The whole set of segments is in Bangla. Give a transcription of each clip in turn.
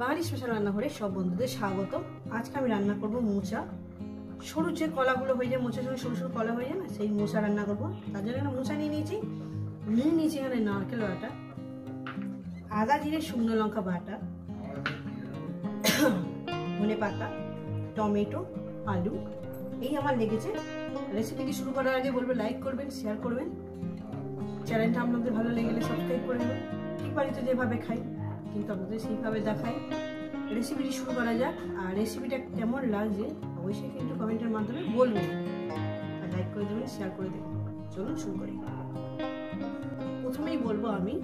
বাঙালি স্পেশাল রান্নাঘরে সব বন্ধুদের স্বাগত। আজকে আমি রান্না করব মোচা। সরু যে কলাগুলো হয়ে যায়, মোচার সঙ্গে সরু সরু কলা হয়ে যায় না, সেই মোচা রান্না করব। তার জন্য এখানে মোচা নিয়ে নিয়েছি এখানে নারকেল বাটা, আদা জিরে শুকনো লঙ্কা বাটা, ধনে পাতা, টমেটো, আলু, এই আমার লেগেছে। রেসিপিটি শুরু করার আগে বলবো লাইক করবেন, শেয়ার করবেন, চ্যানেলটা আপনাদের ভালো লেগেলে সাবস্ক্রাইব করে নেবেন। ঠিক বাড়িতে যেভাবে খাই কিন্তু আপনাদের সেইভাবে দেখাই। রেসিপিটি শুরু করা যাক। আর রেসিপিটা কেমন লাগছে অবশ্যই কিন্তু কমেন্টের মাধ্যমে বলবেন, আর লাইক করে দেবেন, শেয়ার করে দেবেন। চলুন শুরু করি। প্রথমেই বলবো আমি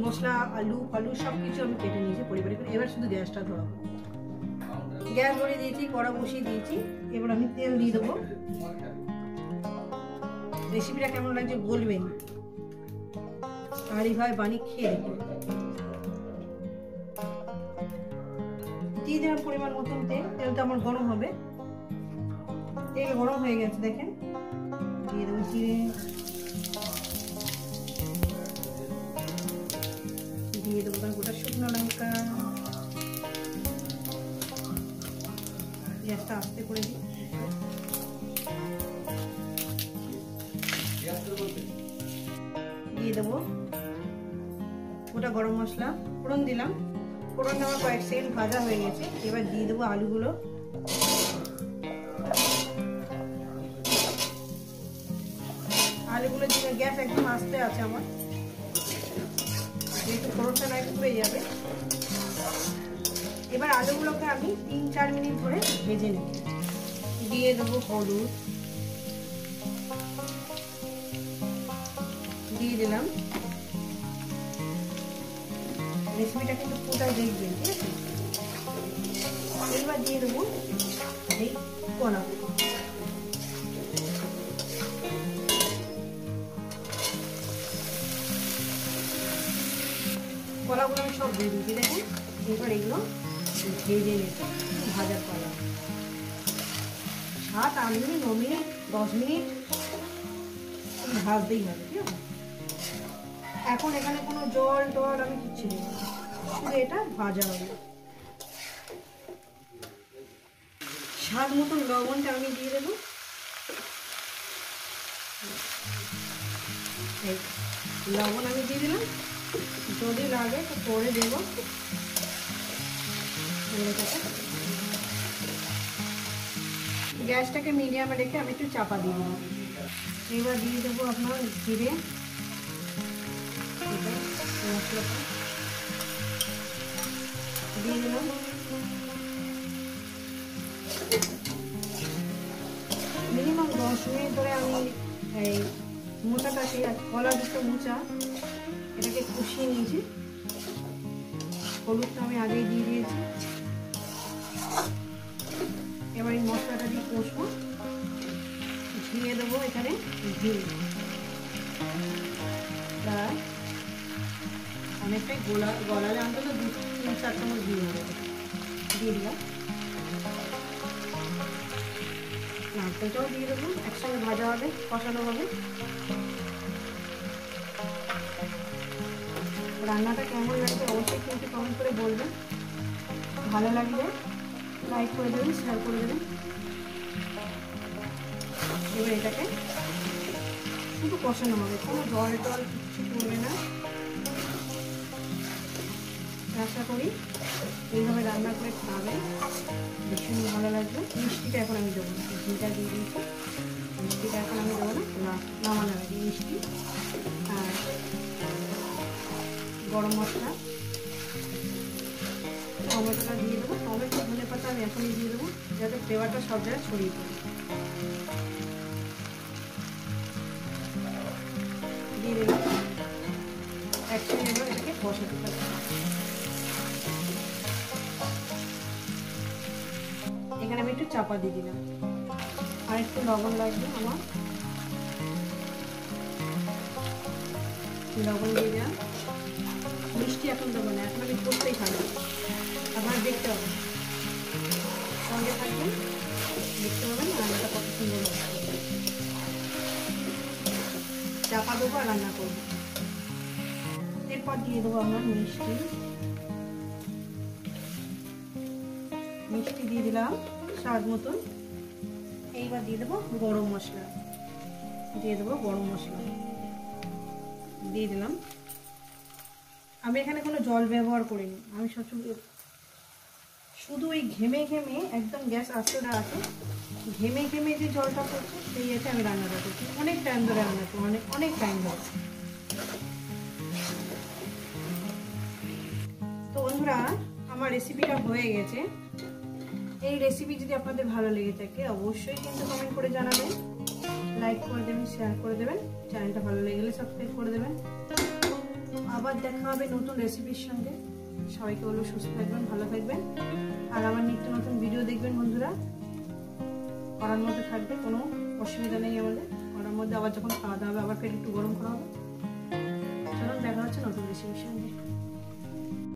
মশলা আলু ফালু সব কিছু আমি কেটে নিয়েছি পরিবারে করে। এবার শুধু গ্যাসটা ধরাবো। গ্যাস ধরিয়ে দিয়েছি, কড়া বসিয়ে দিয়েছি। এবার আমি তেল দিয়ে দেবো। রেসিপিটা কেমন লাগছে বলবেন, আর এইভাবে বানিয়ে খেয়ে দেখবেন। দিয়ে দিলাম পরিমাণ মতন তেল। তেলটা আমার গরম হবে। তেল গরম হয়ে গেছে দেখেন। দিয়ে দেবো জিরে, দিয়ে দেবো গোটা শুকনো লঙ্কা। গ্যাসটা আস্তে করে দিই। দিয়ে দেবো গোটা গরম মশলা, ফোড়ন দিলাম। ফোড়ন আমার কয়েক সেকেন্ড ভাজা হয়ে গেছে। এবার দিয়ে দেবো আলুগুলো। আলুগুলো দিয়ে গ্যাস একদম আস্তে আছে আমার, যেহেতু ফোড়নটা নয় পুড়ে যাবে। এবার আলুগুলোকে আমি 3-4 মিনিট ধরে ভেজে নেব। দিয়ে দেবো হলুদ, দিয়ে দিলাম। রেসিপিটা কিন্তু পুরোটা দেখবেন, ঠিক আছে? এবার দিয়ে দেবো এই কলাগুলো। কলাগুলো আমি সব দিয়ে দিচ্ছি দেখেন। এবার এগুলো ভেজে নিতে, ভাজার কলা 7-8 মিনিট 9 মিনিট 10 মিনিট ভাজতেই হবে, ঠিক আছে? এখন এখানে কোনো জল টল আমি কিচ্ছু দেবো না, শুধু এটা ভাজা হবে। স্বাদ মতন লবণটা আমি দিয়ে দেবো। লবণ আমি দিয়ে দিলাম, যদি লাগে তো পরে দেবো। গ্যাসটাকে মিডিয়ামে রেখে আমি একটু চাপা দিয়ে দেবো। এবার দিয়ে দেবো আপনার জিরে, মশলাটা দিয়ে দিলাম। মিনিমাম 10 মিনিট ধরে আমি এই মোচাটাকে, কলা দুটো মোচা, এটাকে কষিয়ে নিয়েছি। হলুদটা আমি আগেই দিয়ে দিয়েছি। এবার এই মশলাটা দিয়ে কষবো। দিয়ে দেবো এখানে ঘি, প্রায় অনেকটাই গলালে অন্তত 2-3-4 চামচ ঘি হবে। দিয়ে দিলাম। নারকেলটাও দিয়ে দেবো, একসঙ্গে ভাজা হবে, কষানো হবে। রান্নাটা কেমন লাগবে অবশ্যই কিন্তু কমেন্ট করে বলবেন। ভালো লাগলে লাইক করে দেবেন, শেয়ার করে দেবেন। এবার এটাকে শুধু কষানো হবে, কোনো জল টল কিছু করবে না। আশা করি এইভাবে রান্না করে খাবেন, ভীষণ ভালো লাগবে। মিষ্টিটা এখন আমি দেবো না, ঘিটা দিয়ে দিয়েছি। মিষ্টিটা এখন আমি দেবো না, নামানোর আগে মিষ্টি আর গরম মশলা, টমেটোটা দিয়ে দেবো। টমেটো ধনে পাতা আমি এখনই দিয়ে দেবো, যাতে ফ্লেভারটা সব জায়গায় ছড়িয়ে পড়ে। দিয়ে দেবো একসঙ্গে। এবার এটাকে বসাতে পারি। এখানে আমি একটু চাপা দিয়ে দিলাম। আর একটু লবণ লাগবে আমার, লবণ দিয়ে দিলাম। মিষ্টি এখন দেবো না, এখন আমি করতেই থাকবো। আপনারা দেখতে পাবেন, সঙ্গে থাকবেন, দেখতে পাবেন রান্নাটা কত সুন্দর হবে। চাপা দেবো আর রান্না করবো। এরপর দিয়ে দেবো আমার মিষ্টি, মিষ্টি দিয়ে দিলাম স্বাদ মতন। এইবার দিয়ে দেবো গরম মশলা, দিয়ে দিলাম। আমি এখানে কোনো জল ব্যবহার করিনি, আমি শুধু ওই ঘেমে একদম গ্যাস আস্তে আছে, ঘেমে যে জলটা পড়ছে সেই আছে আমি রান্নাটা করছি। অনেক টাইম ধরে রান্না করছি, অনেক টাইম ধরে। তো বন্ধুরা আমার রেসিপিটা হয়ে গেছে। এই রেসিপি যদি আপনাদের ভালো লেগে থাকে অবশ্যই কিন্তু কমেন্ট করে জানাবেন, লাইক করে দেবেন, শেয়ার করে দেবেন, চ্যানেলটা ভালো লেগে গেলে সাবস্ক্রাইব করে দেবেন। আবার দেখা হবে নতুন রেসিপির সঙ্গে। সবাইকে বলবো সুস্থ থাকবেন, ভালো থাকবেন, আর আমার নিত্য নতুন ভিডিও দেখবেন বন্ধুরা। করার মধ্যে থাকবে, কোনো অসুবিধা নেই আমাদের করার মধ্যে। আবার যখন খাওয়া দাওয়া হবে আবার ফের একটু গরম করা হবে। চলুন দেখা হচ্ছে নতুন রেসিপির সঙ্গে।